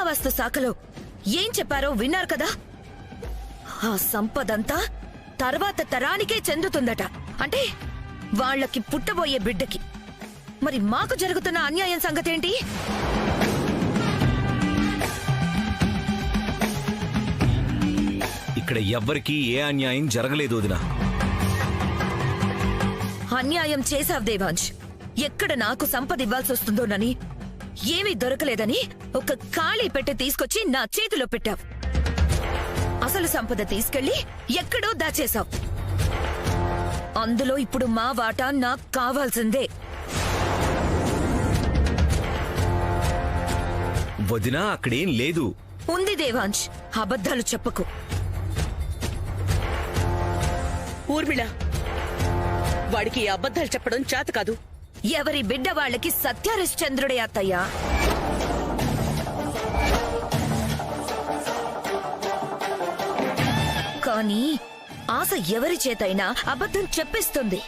పురావస్తు శాఖలో ఏం చెప్పారో విన్నారు కదా? ఆ సంపదంతా తర్వాత తరానికే చెందుతుందట. అంటే వాళ్ళకి పుట్టబోయే బిడ్డకి. మరి మాకు జరుగుతున్న అన్యాయం సంగతేంటి? ఇక్కడ ఎవ్వరికీ ఏ అన్యాయం జరగలేదు వదినా. అన్యాయం చేశావ్ దేవాంశ్. ఎక్కడ నాకు సంపద ఇవ్వాల్సి వస్తుందోనని, ఏమీ దొరకలేదని ఒక ఖాళీ పెట్టె తీసుకొచ్చి నా చేతిలో పెట్టావు. అసలు సంపద తీసుకెళ్లి ఎక్కడో దాచేశావు. అందులో ఇప్పుడు మా వాటా నాకు కావాల్సిందే. వదినా అక్కడేం లేదు. ఉంది దేవాంశ్, అబద్ధాలు చెప్పకు. ఊర్మిళ, వాడికి అబద్ధాలు చెప్పడం చేత కాదు. ఎవరి బిడ్డ వాళ్ళకి సత్యహరిశ్చంద్రుడే అత్తయ్యా. కానీ ఆశ ఎవరి చేతైనా అబద్ధం చెప్పిస్తుంది.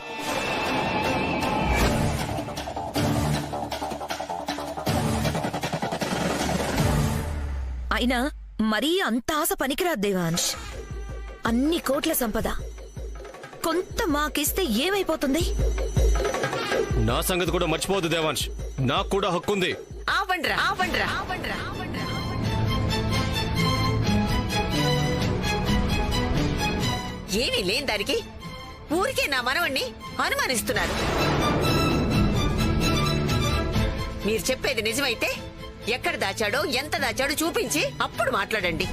అయినా మరీ అంత ఆశ పనికిరాదు దేవాంశ్. అన్ని కోట్ల సంపద కొంత మాకిస్తే ఏమైపోతుంది? నా సంగతి కూడా మర్చిపోదు దేవాంశ్. నాకు కూడా హక్కుంది. ఏమీ లేని దానికి ఊరికే నా మనవణ్ణి అనుమానిస్తున్నారు. మీరు చెప్పేది నిజమైతే ఎక్కడ దాచాడో ఎంత దాచాడో చూపించి అప్పుడు మాట్లాడండి.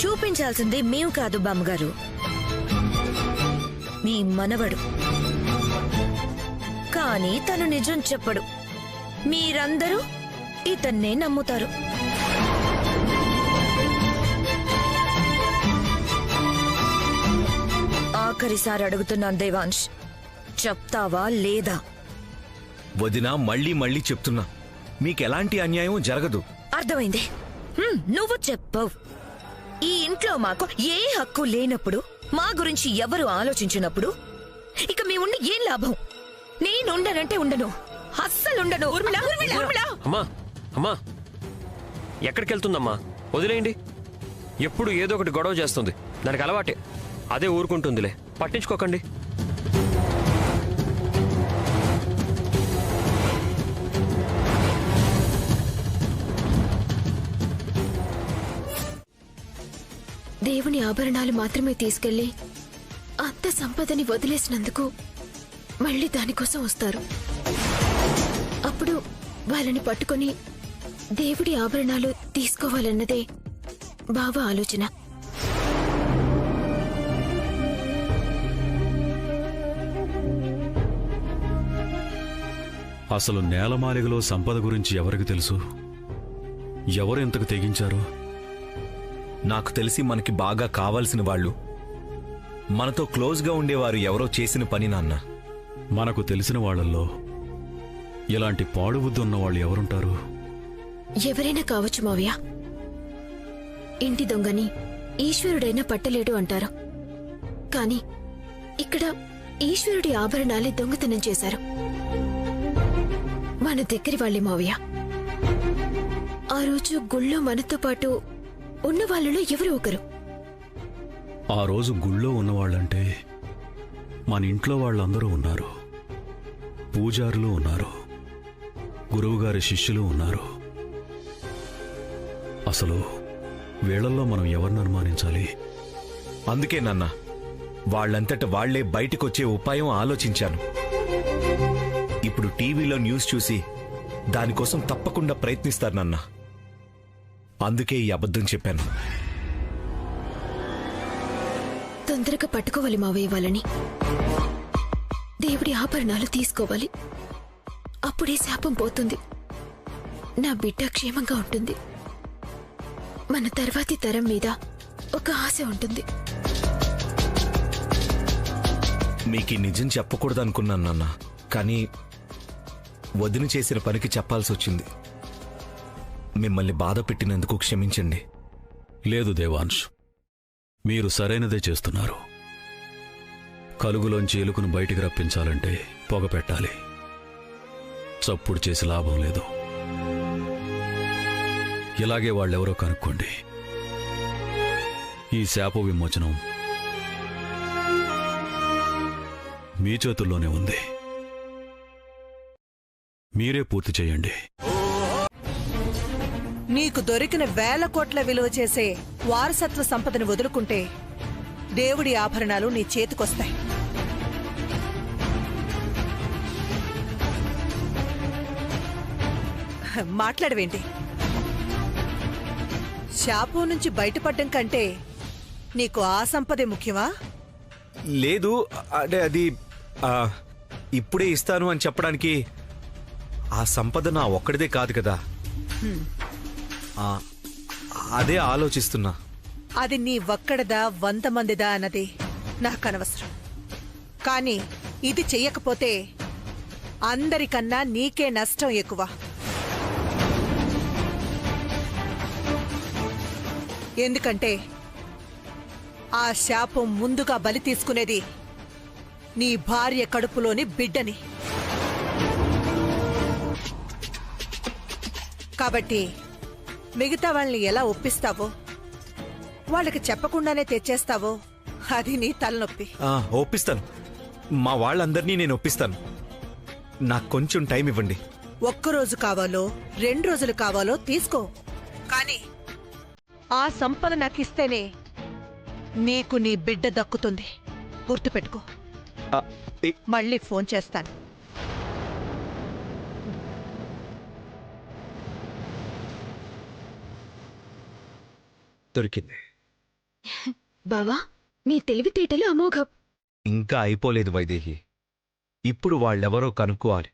చూపించాల్సింది మేము కాదు బామ్మగారు, మీ మనవడు. కానీ తను నిజం చెప్పడు. మీరందరూ ఇతన్నే నమ్ముతారు. ఆఖరిసారి అడుగుతున్నాను దేవాంశ్, చెప్తావా లేదా? వదినా మళ్ళీ మళ్ళీ చెప్తున్నా, మీకెలాంటి అన్యాయం జరగదు. అర్థమైంది. నువ్వు చెప్పవు. ఈ ఇంట్లో మాకు ఏ హక్కు లేనప్పుడు, మా గురించి ఎవరు ఆలోచించినప్పుడు ఇక మేముండి ఏం లాభం? నేనుండనంటే ఉండను, అస్సలుండను. అమ్మా అమ్మా, ఎక్కడికెళ్తుందమ్మా? వదిలేయండి. ఎప్పుడు ఏదో ఒకటి గొడవ చేస్తుంది. దానికి అలవాటే. అదే ఊరుకుంటుందిలే, పట్టించుకోకండి. దేవుని ఆభరణాలు మాత్రమే తీసుకెళ్లి అంత సంపదని వదిలేసినందుకు మళ్ళీ దానికోసం వస్తారు. అప్పుడు వాళ్ళని పట్టుకొని దేవుడి ఆభరణాలు తీసుకోవాలన్నదే బావ ఆలోచన. అసలు నేలమాలిగలో సంపద గురించి ఎవరికి తెలుసు? ఎవరు ఎంతకు తెగించారు? నాకు తెలిసి మనకి బాగా కావాల్సిన వాళ్ళు, మనతో క్లోజ్గా ఉండేవారు ఎవరో చేసిన పని నాన్న. మనకు తెలిసిన వాళ్లలో ఇలాంటి పాడుబుద్ధి ఉన్న వాళ్ళు ఎవరుంటారు? ఎవరైనా కావచ్చు మావయ్య. ఇంటి దొంగని ఈశ్వరుడైనా పట్టలేడు అంటారు. కాని ఇక్కడ ఈశ్వరుడి ఆభరణాలే దొంగతనం చేశారు. మన దగ్గరి వాళ్ళే మావయ్య. ఆ రోజు గుళ్ళో మనతో పాటు ఉన్న వాళ్ళలో ఎవరో ఒకరు. ఆ రోజు గుళ్ళో ఉన్నవాళ్లంటే మన ఇంట్లో వాళ్ళందరూ ఉన్నారు. పూజారులు ఉన్నారు, గురువుగారి శిష్యులు ఉన్నారు. అసలు వీళ్లలో మనం ఎవరిని అనుమానించాలి? అందుకే నాన్న వాళ్ళంతట వాళ్లే బయటకొచ్చే ఉపాయం ఆలోచించాను. ఇప్పుడు టీవీలో న్యూస్ చూసి దానికోసం తప్పకుండా ప్రయత్నిస్తారు నాన్న. అందుకే ఈ అబద్ధం చెప్పాను. తొందరగా పట్టుకోవాలి మావయ్య వాళ్ళని. దేవుడి ఆభరణాలు తీసుకోవాలి. అప్పుడే శాపం పోతుంది. నా బిడ్డ క్షేమంగా ఉంటుంది. మన తర్వాతి తరం మీద ఒక ఆశ ఉంటుంది. మీకు నిజం చెప్పకూడదనుకున్నాను నాన్న, కానీ వదిన చేసిన పనికి చెప్పాల్సి వచ్చింది. మిమ్మల్ని బాధ పెట్టినందుకు క్షమించండి. లేదు దేవాంశ్, మీరు సరైనదే చేస్తున్నారు. కలుగులోంచి ఎలుకను బయటికి రప్పించాలంటే పొగ పెట్టాలి. చప్పుడు చేసి లాభం లేదు. ఇలాగే వాళ్ళెవరో కనుక్కోండి. ఈ శాప విమోచనం మీ చేతుల్లోనే ఉంది. మీరే పూర్తి చేయండి. నీకు దొరికిన వేల కోట్ల విలువ చేసే వారసత్వ సంపదను వదులుకుంటే దేవుడి ఆభరణాలు నీ చేతికొస్తాయి. మాట్లాడవేంటి? శాపం నుంచి బయటపడ్డం కంటే నీకు ఆ సంపదే ముఖ్యమా? లేదు, అంటే అది ఆ, ఇప్పుడే ఇస్తాను అని చెప్పడానికి ఆ సంపద నా ఒక్కడిదే కాదు కదా. ఆ, అదే ఆలోచిస్తున్నా. అది నీ ఒక్కడదా 100 మందిదా అన్నది నాకనవసరం. కానీ ఇది చెయ్యకపోతే అందరికన్నా నీకే నష్టం ఎక్కువ. ఎందుకంటే ఆ శాపం ముందుగా బలి తీసుకునేది నీ భార్య కడుపులోని బిడ్డని. కాబట్టి మిగతా వాళ్ళని ఎలా ఒప్పిస్తావో, వాళ్ళకి చెప్పకుండానే తెచ్చేస్తావో అది నీ తలనొప్పి. ఒప్పిస్తాను. మా వాళ్ళందరినీ నేను ఒప్పిస్తాను. నాకు కొంచెం టైం ఇవ్వండి. 1 రోజు కావాలో 2 రోజులు కావాలో తీసుకో. కానీ ఆ సంపద నాకిస్తేనే నీకు నీ బిడ్డ దక్కుతుంది. గుర్తుపెట్టుకో. ఆ, మళ్ళీ ఫోన్ చేస్తాను. దొరికింది. బావా, మీ తెలివితేటలు అమోఘం. ఇంకా అయిపోలేదు వైదేహి. ఇప్పుడు వాళ్ళెవరో కనుక్కోవాలి.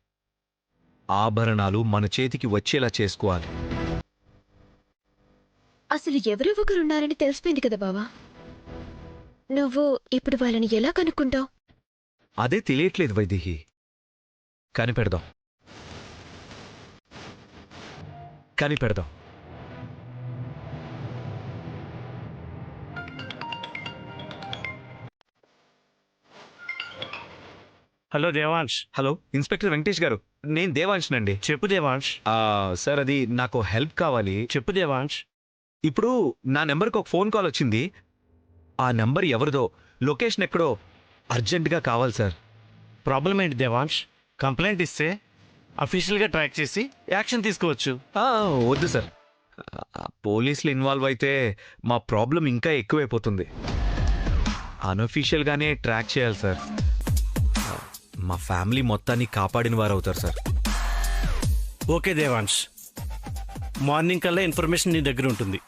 ఆభరణాలు మన చేతికి వచ్చేలా చేసుకోవాలి. అసలు ఎవరో ఒకరున్నారని తెలిసిపోయింది కదా బావా. నువ్వు ఇప్పుడు వాళ్ళని ఎలా కనుక్కుంటావు? అదే తెలియట్లేదు వైదేహి. కనిపెడదాం. Hello Devansh. Hello, inspector Venkatesh garu. నేను దేవాంశ్నండి. చెప్పు దేవాంశ్. సార్, అది నాకు హెల్ప్ కావాలి. చెప్పు దేవాంశ్. ఇప్పుడు నా నెంబర్కి ఒక ఫోన్ కాల్ వచ్చింది. ఆ నెంబర్ ఎవరిదో, లొకేషన్ ఎక్కడో అర్జెంటుగా కావాలి సార్. ప్రాబ్లం ఏంటి దేవాంశ్? కంప్లైంట్ ఇస్తే అఫీషియల్గా ట్రాక్ చేసి యాక్షన్ తీసుకోవచ్చు. వద్దు సార్. పోలీసులు ఇన్వాల్వ్ అయితే మా ప్రాబ్లం ఇంకా ఎక్కువైపోతుంది. అన్అఫీషియల్గానే ట్రాక్ చేయాలి సార్. మా ఫ్యామిలీ మొత్తాన్ని కాపాడిన వారు అవుతారు సార్. ఓకే దేవాంశ్, మార్నింగ్ కల్లా ఇన్ఫర్మేషన్ నీ దగ్గర ఉంటుంది.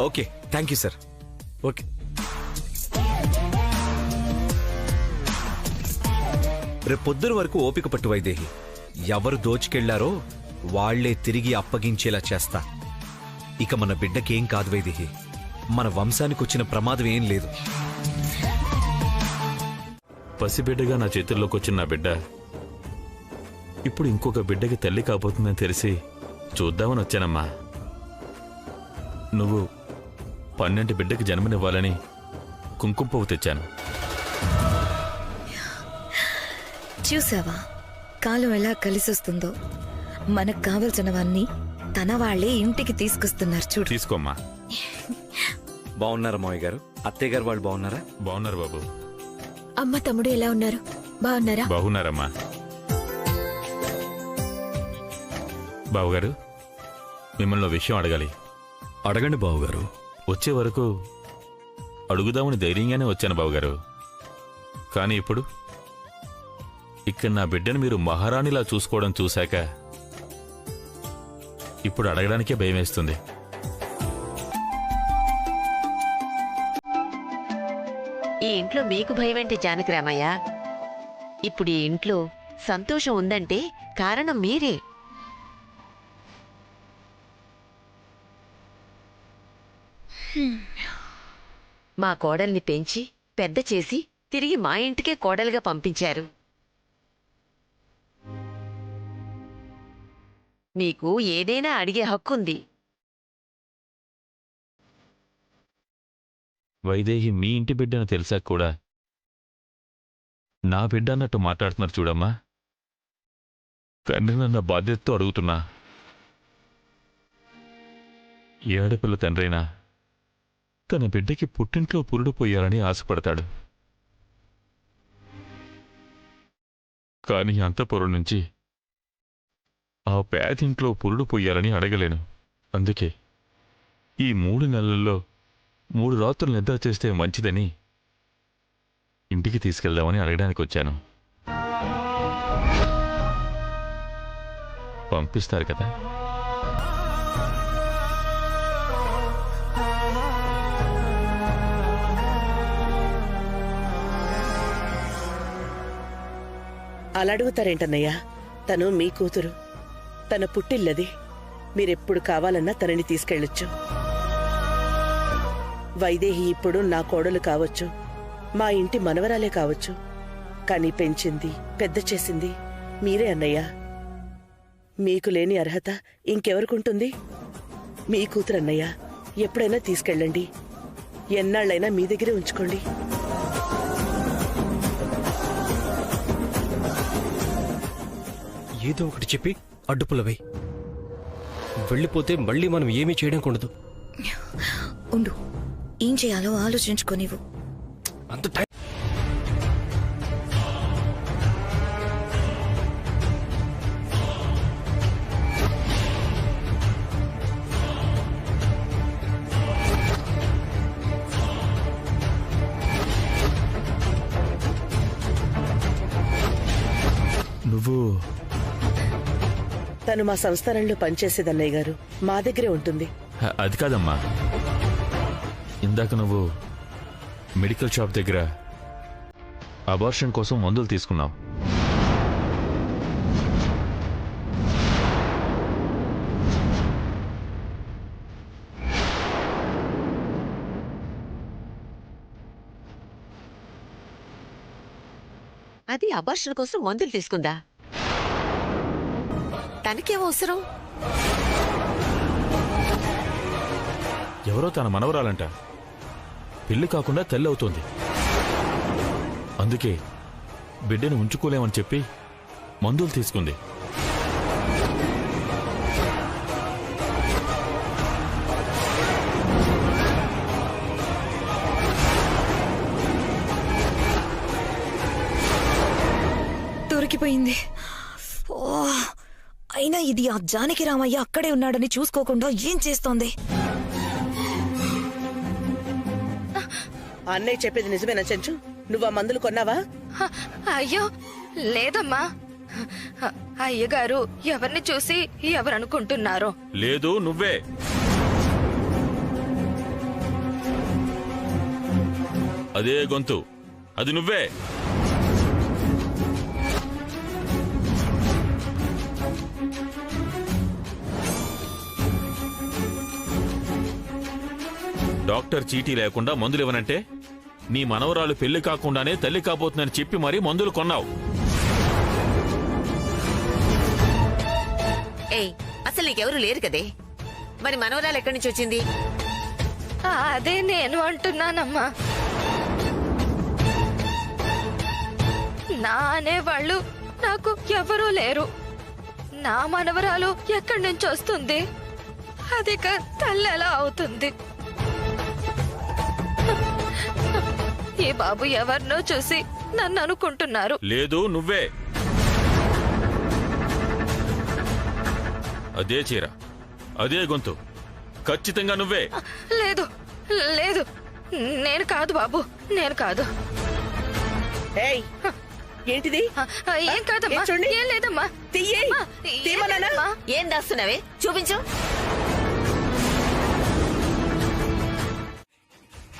Okay, thank you sir. Okay. రేపు పొద్దున వరకు ఓపిక పట్టు వైదేహి. ఎవరు దోచుకెళ్లారో వాళ్లే తిరిగి అప్పగించేలా చేస్తా. ఇక మన బిడ్డకేం కాదు వైదేహి. మన వంశానికి వచ్చిన ప్రమాదం ఏం లేదు. పసిబిడ్డగా నా చేతుల్లోకి వచ్చిన నా బిడ్డ ఇప్పుడు ఇంకొక బిడ్డకి తల్లి కాబోతుందని తెలిసి చూద్దామని వచ్చానమ్మా. నువ్వు 12 బిడ్డకి జన్మనివ్వాలని కుంకుమ పువ్వు తెచ్చాను. చూసావా కాలం ఎలా కలిసొస్తుందో. మనకు కావలసినవన్నీ తన వాళ్లే ఇంటికి తీసుకొస్తున్నారు చూడు. తీసుకోమ్మా. బాగున్నారా మావయ్య గారు? అత్తయ్య గారు వాళ్ళు బాగున్నారా? బాగున్నారు బాబు. అమ్మ తమ్ముడు ఎలా ఉన్నారు? బాగున్నారా? బాగున్నారమ్మా. బావుగారు, మిమ్మల్ని ఓ విషయం అడగాలి. అడగండి బావుగారు. వచ్చే వరకు అడుగుదామని ధైర్యంగానే వచ్చాను బావుగారు. కానీ ఇప్పుడు ఇక్కడ నా బిడ్డను మీరు మహారాణిలా చూసుకోవడం చూశాక ఇప్పుడు అడగడానికే భయమేస్తుంది. ఈ ఇంట్లో మీకు భయమేంటి జానకిరామయ్య? ఇప్పుడు ఈ ఇంట్లో సంతోషం ఉందంటే కారణం మీరే. మా కోడల్ని పెంచి పెద్ద చేసి తిరిగి మా ఇంటికే కోడలుగా పంపించారు. మీకు ఏదైనా అడిగే హక్కుంది. వైదేహి మీ ఇంటి బిడ్డను తెలిసాక కూడా నా బిడ్డ అన్నట్టు మాట్లాడుతున్నారు చూడమ్మా. కానీ నన్న బాధ్యతతో అడుగుతున్నా. ఏ ఆడపిల్ల తండ్రైనా తన బిడ్డకి పుట్టింట్లో పురుడు పోయాలని ఆశపడతాడు. కాని అంతఃపురం నుంచి ఆ పేదింట్లో పురుడు పోయాలని అడగలేను. అందుకే ఈ 3 నెలల్లో 3 రాత్రులు నిద్ర చేస్తే మంచిదని ఇంటికి తీసుకెళ్దామని అడగడానికి వచ్చాను. పంపిస్తారు కదా? అలా అడుగుతారేంటన్నయ్యా? తను మీ కూతురు, తన పుట్టిల్లది. మీరెప్పుడు కావాలన్నా తనని తీసుకెళ్ళొచ్చు. వైదేహి ఇప్పుడు నా కోడలు కావచ్చు, మా ఇంటి మనవరాలే కావచ్చు. కానీ పెంచింది, పెద్ద చేసింది మీరే అన్నయ్యా. మీకు లేని అర్హత ఇంకెవరికుంటుంది? మీ కూతురన్నయ్యా. ఎప్పుడైనా తీసుకెళ్ళండి, ఎన్నాళ్ళైనా మీ దగ్గరే ఉంచుకోండి. ఏదో ఒకటి చెప్పి అడ్డుపులవై వెళ్ళిపోతే మళ్ళీ మనం ఏమీ చేయడం కూడదు. ఉండు, ఏం చేయాలో ఆలోచించుకోనివ్వు. అంత టైం నువ్వు తను మా సంస్థానంలో పనిచేసేదన్నయ్య గారు. మా దగ్గరే ఉంటుంది. అది కాదమ్మా, ఇందాక నువ్వు మెడికల్ షాప్ దగ్గర అబార్షన్ కోసం మందులు తీసుకున్నావు. అది అబార్షన్ కోసం మందులు తీసుకుందా? తనకేం అవసరం? ఎవరో తన మనవరాలంట పెళ్లి కాకుండా తల్లి అవుతోంది. అందుకే బిడ్డను ఉంచుకోలేమని చెప్పి మందులు తీసుకుంది. దొరికిపోయింది. ఓ, అయినా ఇది ఆ జానకి రామయ్య అక్కడే ఉన్నాడని చూసుకోకుండా ఏం చేస్తోంది? అన్నయ్య చెప్పేది నిజమేనా చెంచు? నువ్వు ఆ మందులు కొన్నావా? అయ్యో లేదమ్మా. అయ్యగారు ఎవరిని చూసి ఎవరనుకుంటున్నారో. లేదు, నువ్వే. అదే గొంతు, అది నువ్వే. డాక్టర్ చీటీ లేకుండా మందులు ఇవ్వనంటే నీ మనవరాలు పెళ్లి కాకుండానే తల్లి కాబోతుందని చెప్పి మరీ మందులు కొన్నావు. ఏయ్, అసలు నీకెవరు లేరు కదే, మరి మనవరాలు ఎక్కడి నుంచి వచ్చింది? అదే నేను అంటున్నానమ్మా. నా అనేవాళ్ళు నాకు ఎవరూ లేరు. నా మనవరాలు ఎక్కడి నుంచి వస్తుంది? అది తల్లి ఎలా అవుతుంది? ఈ బాబు ఎవరినో చూసి నన్ను అనుకుంటున్నారు. లేదు, నువ్వే. అదే చీర, అదే గొంతు, ఖచ్చితంగా నువ్వే. లేదు లేదు, నేను కాదు బాబు, నేను కాదు. ఏయ్, ఏంటిది? ఏం కాదమ్మా, చూడండి. ఏం లేదమ్మా. ఏం దాస్తున్నావే? చూపించు.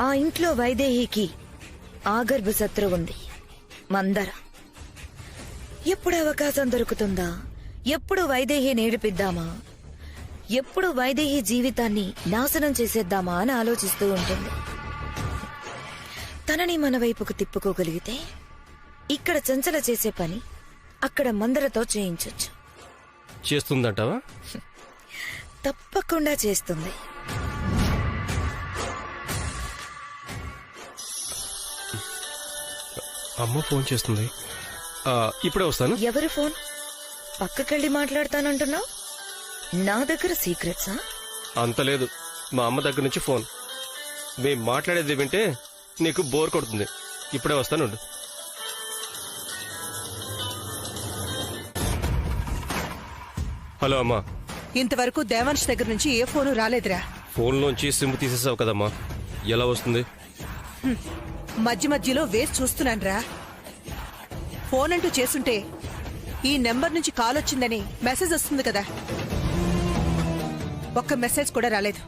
ఆ ఇంట్లో వైదేహికి ఆగర్భ శత్రువు ఉంది, మందర. ఎప్పుడు అవకాశం దొరుకుతుందా? ఎప్పుడు వైదేహి నేడిపిద్దామా? ఎప్పుడు వైదేహి జీవితాన్ని నాశనం చేసేద్దామా అని ఆలోచిస్తూ ఉంటుంది. తనని మన వైపుకు తిప్పుకోగలిగితే ఇక్కడ చంచల చేసే పని అక్కడ మందరతో చేయించొచ్చు. చేస్తుందంటావా? తప్పకుండా చేస్తుంది. అమ్మ ఫోన్ చేస్తుంది, ఇప్పుడే వస్తాను. ఎవరు ఫోన్? పక్కకెళ్ళి మాట్లాడతానంటున్నావు. నా దగ్గర సీక్రెట్సా? అంత లేదు, మా అమ్మ దగ్గర నుంచి ఫోన్. మేము మాట్లాడేది వింటే నీకు బోర్ కొడుతుంది. ఇప్పుడే వస్తానుండు. హలో అమ్మా. ఇంతవరకు దేవాంశ్ దగ్గర నుంచి ఏ ఫోను రాలేదురా. ఫోన్లోంచి సిమ్ తీసేసావు కదమ్మా, ఎలా వస్తుంది? మధ్య మధ్యలో వేసి చూస్తున్నానురా. ఫోన్ అంటూ చేసుంటే ఈ నెంబర్ నుంచి కాల్ వచ్చిందని మెసేజ్ వస్తుంది కదా. ఒక్క మెసేజ్ కూడా రాలేదు.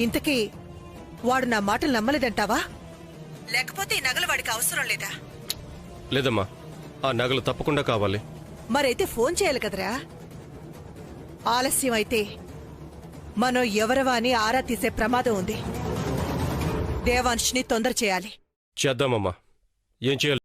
ఇంతకీ వాడు నా మాటలు నమ్మలేదంటావా? లేకపోతే ఈ నగలు వాడికి అవసరం లేదా? లేదమ్మా, ఆ నగలు తప్పకుండా కావాలి. మరైతే ఫోన్ చేయాలి కదరా. ఆలస్యం అయితే మనం ఎవరవా అని ఆరా తీసే ప్రమాదం ఉంది. దేవాంశ్ని తొందర చేయాలి. చేద్దామమ్మా. ఏం చేయాలి?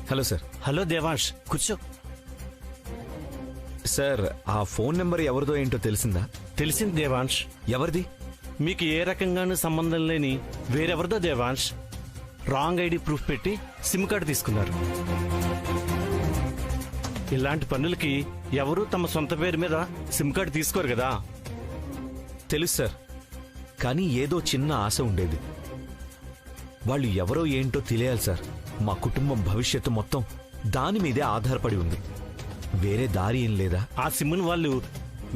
Hello sir. హలో దేవాంశ్, కూర్చో. సార్, ఆ ఫోన్ నెంబర్ ఎవరిదో ఏంటో తెలిసిందా? తెలిసింది దేవాంశ్. ఎవరిది? మీకు ఏ రకంగానూ సంబంధం లేని వేరెవరిదో దేవాంశ్. రాంగ్ ఐడి ప్రూఫ్ పెట్టి సిమ్ కార్డు తీసుకున్నారు. ఇలాంటి పనులకి ఎవరూ తమ సొంత పేరు మీద సిమ్ కార్డు తీసుకోరు కదా. తెలుసు సార్, కానీ ఏదో చిన్న ఆశ ఉండేది. వాళ్ళు ఎవరో ఏంటో తెలియాలి సార్. మా కుటుంబం భవిష్యత్తు మొత్తం దాని మీదే ఆధారపడి ఉంది. వేరే దారి ఏం లేదా? ఆ సిమ్ను వాళ్ళు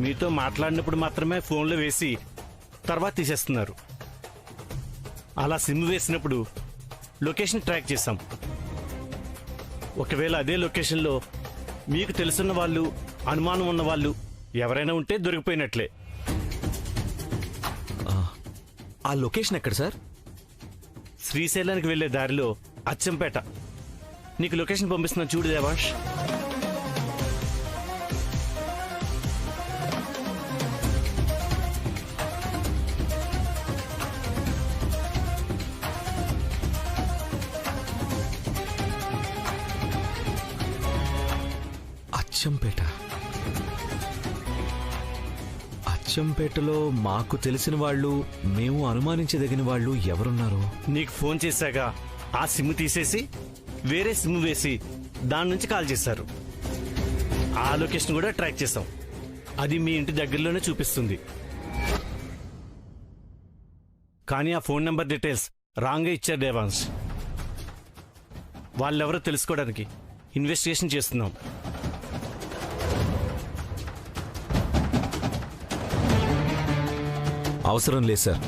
మీతో మాట్లాడినప్పుడు మాత్రమే ఫోన్లో వేసి తర్వాత తీసేస్తున్నారు. అలా సిమ్ వేసినప్పుడు లొకేషన్ ట్రాక్ చేశాం. ఒకవేళ అదే లొకేషన్లో మీకు తెలుసున్న వాళ్ళు, అనుమానం ఉన్న వాళ్ళు ఎవరైనా ఉంటే దొరికిపోయినట్లే. ఆ లొకేషన్ ఎక్కడ సార్? శ్రీశైలానికి వెళ్లే దారిలో అచ్చంపేట. నీకు లొకేషన్ పంపిస్తున్నా చూడు దేవాంశ్. అచ్చంపేట. అచ్చంపేటలో మాకు తెలిసిన వాళ్ళు, మేము అనుమానించదగిన వాళ్ళు ఎవరున్నారో? నీకు ఫోన్ చేశాక ఆ సిమ్ తీసేసి వేరే సిమ్ వేసి దాని నుంచి కాల్ చేశారు. ఆ లొకేషన్ కూడా ట్రాక్ చేశాం. అది మీ ఇంటి దగ్గరలోనే చూపిస్తుంది. కానీ ఆ ఫోన్ నెంబర్ డీటెయిల్స్ రాంగ్గా ఇచ్చారు దేవాంశ్. వాళ్ళెవరో తెలుసుకోవడానికి ఇన్వెస్టిగేషన్ చేస్తున్నాం. అవసరం లేదు సార్,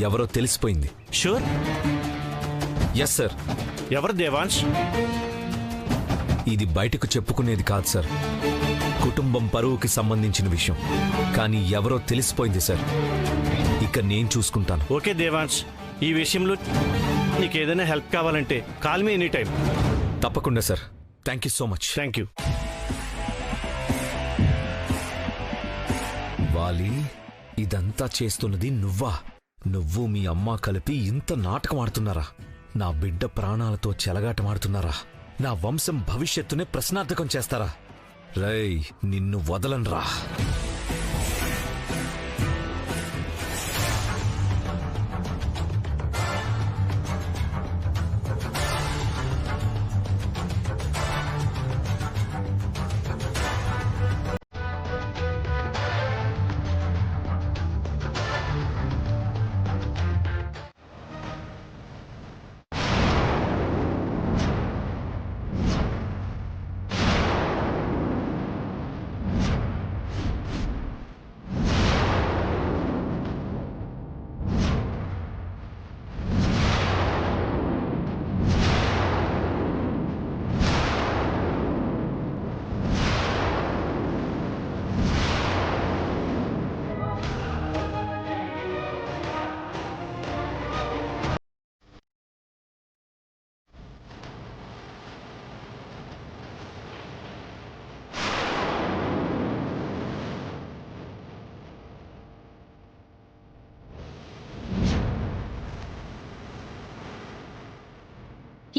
ఎవరో తెలిసిపోయింది. షూర్? Yes sir. ఎవరు దేవాంశ్? ఇది బయటకు చెప్పుకునేది కాదు సార్. కుటుంబం పరువుకి సంబంధించిన విషయం. కానీ ఎవరో తెలిసిపోయింది సార్. ఇక నేను చూసుకుంటాను. ఓకే దేవాంశ్, ఈ విషయంలో నీకేదైనా హెల్ప్ కావాలంటే కాల్ మీ ఎనీ టైం. తప్పకుండా sir. Thank you so much. Thank you. వాలి, ఇదంతా చేస్తున్నది నువ్వా? నువ్వు మీ అమ్మ కలిపి ఇంత నాటకం ఆడుతున్నారా? నా బిడ్డ ప్రాణాలతో చెలగాటమాడుతున్నారా? నా వంశం భవిష్యత్తునే ప్రశ్నార్థకం చేస్తారా? రేయ్, నిన్ను వదలన్రా.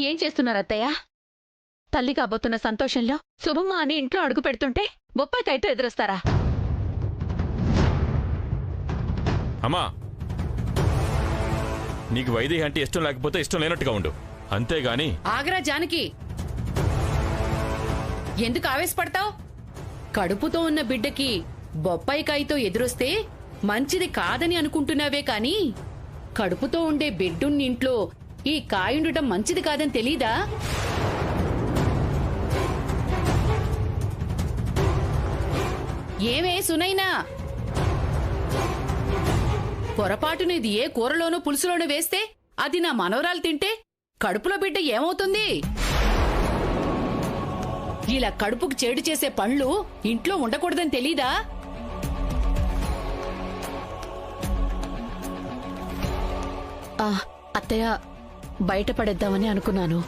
ఏం చేస్తున్నారు అత్తయ్య? తల్లి కాబోతున్న సంతోషంలో శుభమ్మ అని ఇంట్లో అడుగు పెడుతుంటే బొప్పాయికాయతో ఎదురొస్తారా? అమ్మా, నీకు వైదేహి అంటే ఇష్టం లేకపోతే ఇష్టం లేనట్టుగా ఉండు, అంతేగాని. ఆగరా జానకి, ఎందుకు ఆవేశపడతావు? కడుపుతో ఉన్న బిడ్డకి బొప్పాయికాయతో ఎదురొస్తే మంచిది కాదని అనుకుంటున్నావే కాని కడుపుతో ఉండే బిడ్డున్న ఇంట్లో ఈ కాయుండటం మంచిది కాదని తెలీదా? ఏమే సునైనా, పొరపాటున ఇది ఏ కూరలోనో పులుసులోనో వేస్తే అది నా మనవరాలు తింటే కడుపులో బిడ్డ ఏమవుతుంది? ఇలా కడుపుకు చేడు చేసే పనులు ఇంట్లో ఉండకూడదని తెలీదా? అత్తయ్య, బయటపడేద్దామని అనుకున్నాను,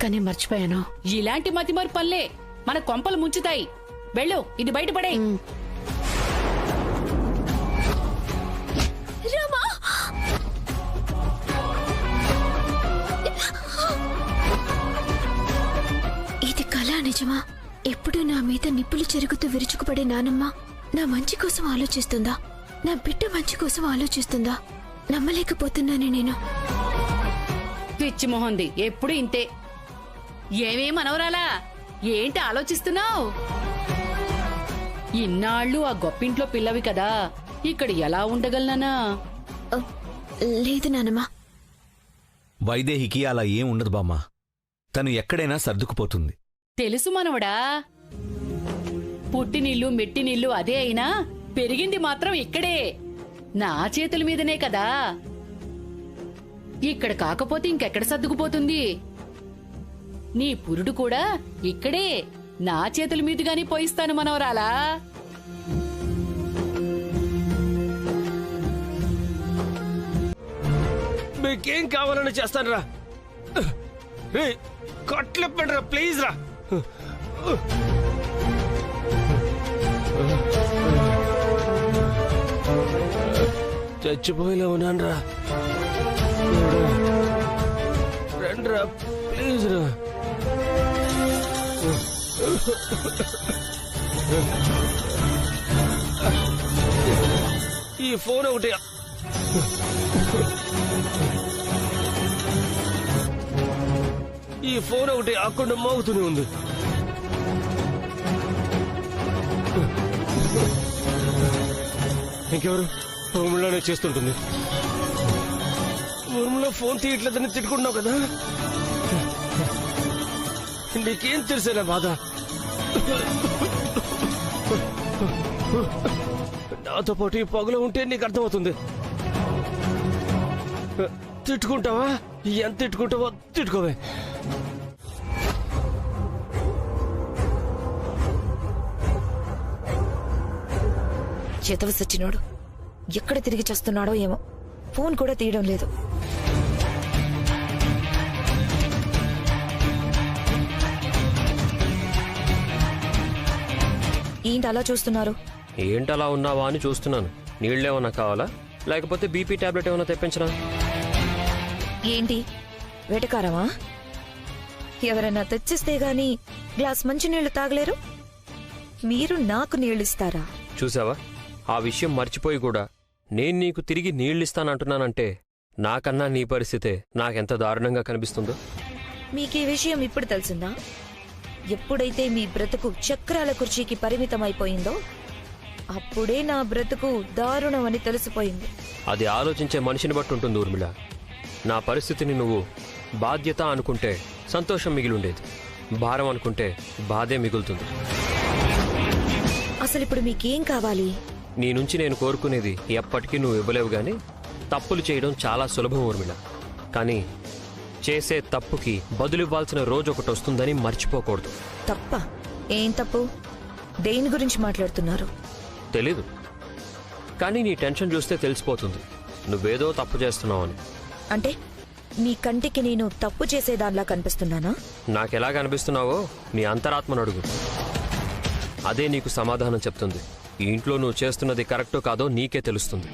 కానీ మర్చిపోయాను. ఇలాంటి మతిమరు పనులే మన కొంపలు ముంచుతాయి. వెళ్ళు, ఇది బయటపడే. ఇది కళా నిజమా? ఎప్పుడు నా మీద నిప్పులు చెరుగుతూ విరుచుకుపడే నానమ్మ నా మంచి కోసం ఆలోచిస్తుందా? నా బిడ్డ మంచి కోసం ఆలోచిస్తుందా? నమ్మలేకపోతున్నానే నేను. పిచ్చి మొహంది, ఎప్పుడు ఇంతే. ఏమేం మనవరాలా, ఏంటి ఆలోచిస్తున్నావు? ఇన్నాళ్ళు ఆ గొప్పింట్లో పిల్లవి కదా, ఇక్కడ ఎలా ఉండగలనా? లేదు నానమ్మా. వైదేహికి అలా ఏం ఉండదు బామ్మ. తను ఎక్కడైనా సర్దుకుపోతుంది. తెలుసు మనవడా, పుట్టినిల్లు మెట్టినిల్లు అదే అయినా పెరిగింది మాత్రం ఇక్కడే, నా చేతుల మీదనే కదా. ఇక్కడ కాకపోతే ఇంకెక్కడ సర్దుకుపోతుంది? నీ పురుడు కూడా ఇక్కడే, నా చేతుల మీదుగానే పోయిస్తాను మనవరాలా. మీకేం కావాలని చేస్తాను రా. కట్లెప్పండి రా, ప్లీజ్ రా. చచ్చిపోయేలా ఉన్నాను రా. రండి రా, ప్లీజ్ రా. ఈ ఫోన్ ఒకటి, ఈ ఫోన్ ఒకటి అక్కడ మోగుతూనే ఉంది. ఇంకెవరు? ఊర్మిళనే చేస్తుంటుంది. ఊర్మిళ ఫోన్ తీయట్లేదని తిట్టుకుంటున్నావు కదా, నీకేం తెలిసేలా బాధ? నాతో పాటు ఈ పగులో ఉంటే నీకు అర్థమవుతుంది. తిట్టుకుంటావా? ఎంత తిట్టుకుంటావో తిట్టుకోవే. చేతవ సచ్చినోడు ఎక్కడ తిరిగి చేస్తున్నాడో ఏమో, ఫోన్ కూడా తీయడం లేదు. ఏంటి అలా చూస్తున్నారు? ఏంటలా ఉన్నావా అని చూస్తున్నాను. నీళ్ళేమన్నా కావాలా? లేకపోతే బీపీ టాబ్లెట్ ఏమైనా తెప్పించరా? ఏంటి వెటకారమా? ఎవరైనా తెచ్చిస్తే గాని గ్లాస్ మంచినీళ్లు తాగలేరు, మీరు నాకు నీళ్ళిస్తారా? చూసావా, ఆ విషయం మర్చిపోయి కూడా నేను నీకు తిరిగి నీళ్ళిస్తానంటున్నానంటే నాకన్నా నీ పరిస్థితే నాకెంత దారుణంగా కనిపిస్తుందో. మీకీ విషయం ఇప్పుడు తెలిసిందా? ఎప్పుడైతే మీ బ్రతుకు చక్రాల కుర్చీకి పరిమితమైపోయిందో అప్పుడే నా బ్రతుకు దారుణం అని తెలిసిపోయింది. అది ఆలోచించే మనిషిని బట్టి ఉంటుంది ఊర్మిళ. నా పరిస్థితిని నువ్వు బాధ్యత అనుకుంటే సంతోషం మిగిలుండేది, భారం అనుకుంటే బాధే మిగులుతుంది. అసలు ఇప్పుడు మీకేం కావాలి? నీ నుంచి నేను కోరుకునేది ఎప్పటికీ నువ్వు ఇవ్వలేవు గాని తప్పులు చేయడం చాలా సులభం ఊర్మిళ. కానీ చేసే తప్పుకి బదులివ్వాల్సిన రోజు ఒకటి వస్తుందని మర్చిపోకూడదు. తప్ప? ఏం తప్పు? దేని గురించి మాట్లాడుతున్నారు? తెలీదు, కానీ నీ టెన్షన్ చూస్తే తెలిసిపోతుంది నువ్వేదో తప్పు చేస్తున్నావని. అంటే మీ కంటికి నేను తప్పు చేసేదానిలా కనిపిస్తున్నానా? నాకెలా కనిపిస్తున్నావో నీ అంతరాత్మను అడుగు, అదే నీకు సమాధానం చెప్తుంది. ఈ ఇంట్లో నువ్వు చేస్తున్నది కరెక్టో కాదో నీకే తెలుస్తుంది.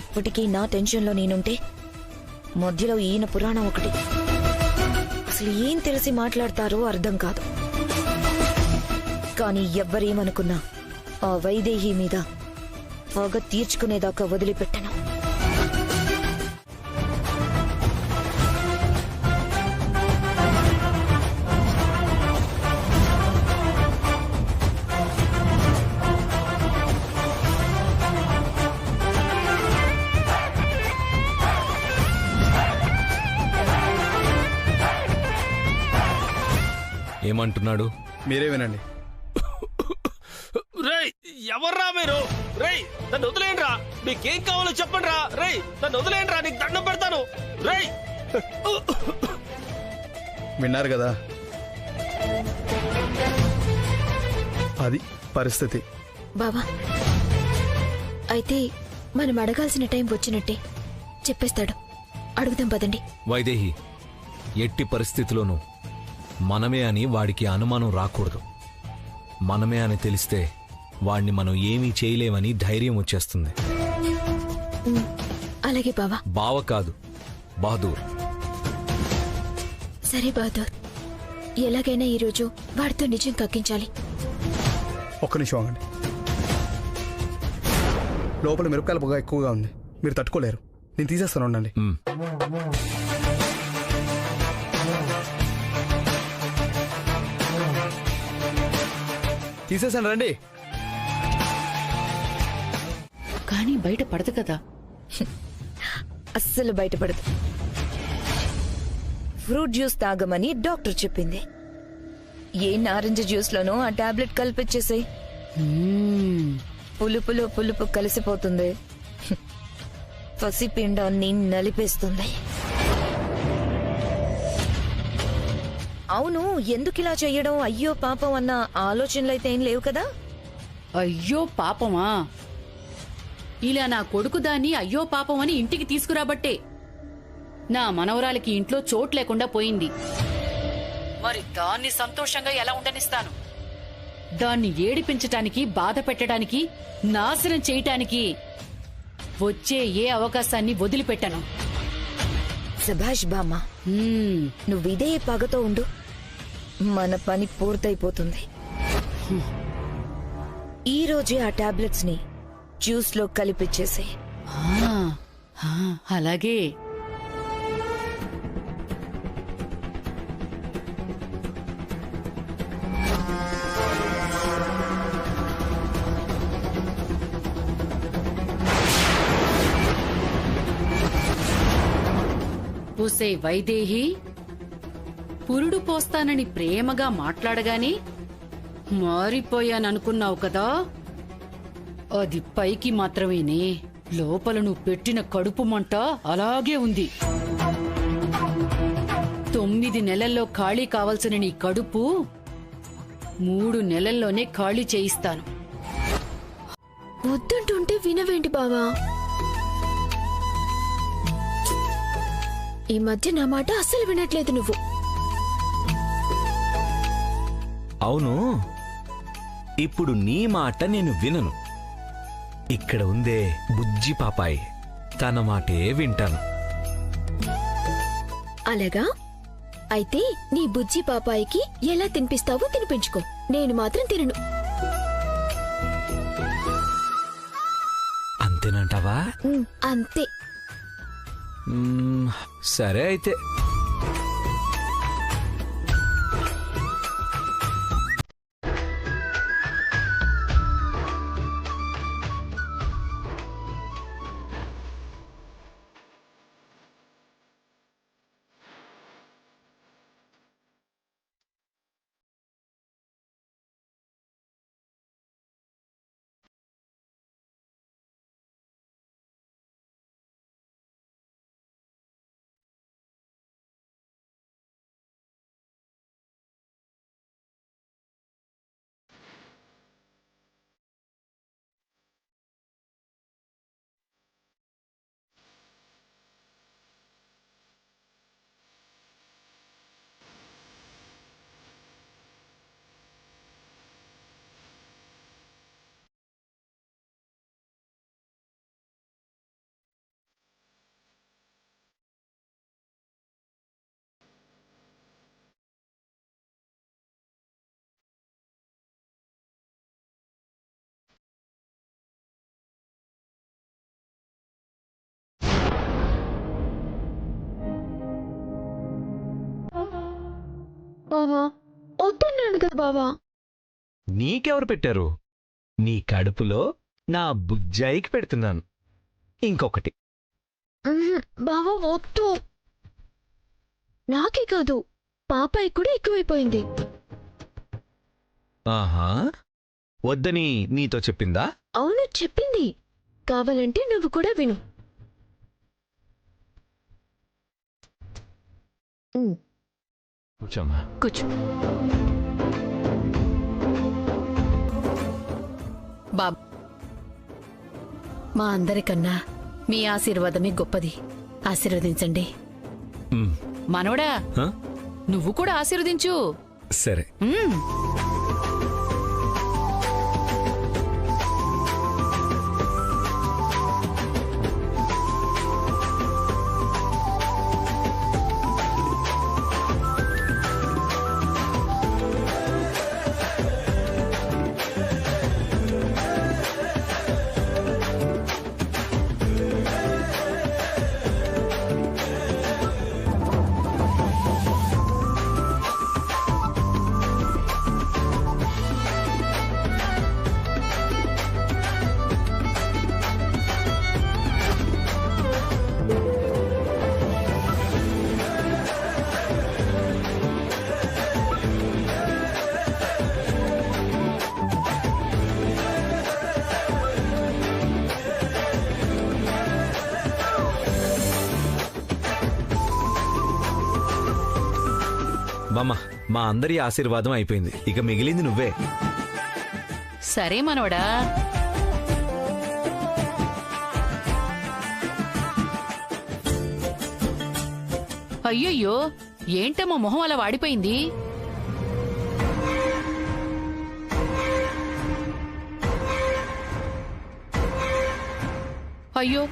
ఇప్పటికీ నా టెన్షన్లో నేనుంటే మధ్యలో ఈయన పురాణం ఒకటి. అసలు ఏం తెలిసి మాట్లాడతారో అర్థం కాదు. కానీ ఎవ్వరేమనుకున్నా ఆ వైదేహి మీద పగ తీర్చుకునేదాకా వదిలిపెట్టను. ఏమంటున్నాడు? మీరే వినండి. రేయ్, ఎవర్రా మీరు? రేయ్, నన్ను వదిలేయండి రా. మీకేం కావాలో చెప్పండి రా. రేయ్, నన్ను వదిలేయండి రా, నీకు దండం పెడతాను. రేయ్, విన్నారు కదా, అది పరిస్థితి. బావా, అయితే మనం అడగాల్సిన టైం వచ్చినట్టే. చెప్పేస్తాడు, అడుగుదాం పదండి. వైదేహి, ఎట్టి పరిస్థితిలోనూ మనమే అని వాడికి అనుమానం రాకూడదు. మనమే అని తెలిస్తే వాణ్ణి మనం ఏమీ చేయలేమని ధైర్యం వచ్చేస్తుంది. అలాగే బావా. బావ కాదు, బహదూర్. సరే బహదూర్, ఎలాగైనా ఈరోజు వాడితో నిజం కక్కించాలి. ఒక్క నిమిషం ఆగండి. లోపల మిరపకాయల పొగ ఎక్కువగా ఉంది, మీరు తట్టుకోలేరు. నేను తీసేస్తాను, ఉండండి. తీసేసాను, రండి. కానీ బయట పడదు కదా. అస్సలు బయటపడదు. ఫ్రూట్ జ్యూస్ తాగమని డాక్టర్ చెప్పింది. ఏ నారింజ జ్యూస్ లోనో ఆ టాబ్లెట్ కలిపిచ్చేసాయి. పులుపులో పులుపు కలిసిపోతుంది, పసిపిండాన్ని నలిపేస్తుంది. అవును, ఎందుకిలా చెయ్యడం అయ్యో పాపం అన్న ఆలోచనలైతే ఏం లేవు కదా? అయ్యో పాపమా? ఇలా నా కొడుకు దాన్ని అయ్యో పాపం అని ఇంటికి తీసుకురాబట్టే నా మనవరాలికి ఇంట్లో చోటు లేకుండా పోయింది. మరి దాన్ని సంతోషంగా ఎలా ఉండనిస్తాను? దాన్ని ఏడిపించటానికి, బాధ పెట్టడానికి, నాశనం చేయటానికి వచ్చే ఏ అవకాశాన్ని వదిలిపెట్టను. సభాష్ బామ్మ, నువ్విదే పగతో ఉండు, మన పని పూర్తయిపోతుంది. ఈ రోజే ఆ టాబ్లెట్స్ ని జ్యూస్ లో కలిపిచ్చేసే. అలాగే. పూసే వైదేహి, పురుడు పోస్తానని ప్రేమగా మాట్లాడగానే మారిపోయాననుకున్నావు కదా? అది పైకి మాత్రమేనే, లోపల నువ్వు పెట్టిన కడుపు మంట అలాగే ఉంది. 9 నెలల్లో ఖాళీ కావాల్సిన నీ కడుపు 3 నెలల్లోనే ఖాళీ చేయిస్తాను. వద్దంటుంటే వినవేంటి బావా? ఈ మధ్య నా మాట అస్సలు వినట్లేదు నువ్వు. అవును, ఇప్పుడు నీ మాట నేను వినను. ఇక్కడ ఉందే బుజ్జి పాపాయి, తన మాటే వింటాను. అలాగా? అయితే నీ బుజ్జి పాపాయికి ఎలా తినిపిస్తావో తినిపించుకో, నేను మాత్రం తినను. అంతేనంటావా? అంతే. సరే అయితే. బావా వద్దన్నాడు కదా బావా. నీకెవరు పెట్టారు? నీ కడుపులో నా బుజ్జాయికి పెడుతున్నాను. ఇంకొకటి. బావా వద్దు. నాకే కాదు, పాపాయి కూడా ఎక్కువైపోయింది. ఆహా, వద్దని నీతో చెప్పిందా? అవును చెప్పింది. కావాలంటే నువ్వు కూడా విను. కూర్చోమ్మా. కూర్చో. బాబు, మా అందరికన్నా మీ ఆశీర్వాదమే గొప్పది. ఆశీర్వదించండి. మనవడా, నువ్వు కూడా ఆశీర్వదించు. సరే. బామ్మ, మా అందరి ఆశీర్వాదం అయిపోయింది. ఇక మిగిలింది నువ్వే. సరే మనవడా. అయ్యయ్యో, ఏంటమ్మా మొహం అలా వాడిపోయింది? అయ్యో,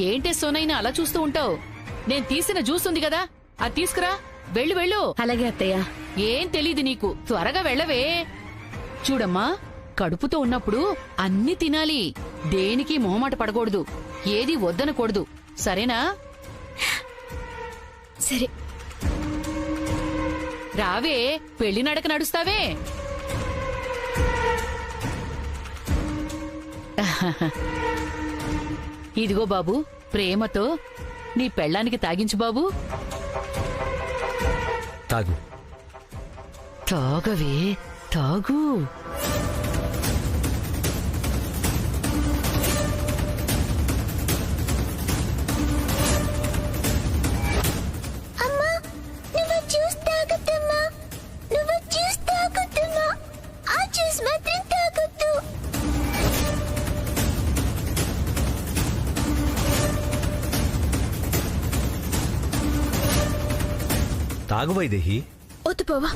ఏంటే సోనైనా అలా చూస్తూ ఉంటావు? నేను తీసిన జ్యూస్ ఉంది కదా, అది తీసుకురా. వెళ్ళు వెళ్ళు. అలాగే అత్తయ్య. ఏం తెలీదు నీకు, త్వరగా వెళ్ళవే. చూడమ్మా, కడుపుతో ఉన్నప్పుడు అన్ని తినాలి. దేనికి మొహమాట పడకూడదు, ఏది వద్దనకూడదు. సరేనా? సరే. రావే, పెళ్లి నడక నడుస్తావే. ఇదిగో బాబు, ప్రేమతో నీ పెళ్ళానికి తాగించు బాబు. తాగు. తాగవే, తాగు. అమ్మా, నువ్వు జ్యూస్ తాగొద్దమ్మా. నువ్వు జ్యూస్ తాగొద్దమ్మా. ఆ జ్యూస్ మాత్రం తాగొద్దు. తాగు వైదేహి. వద్దు బావా.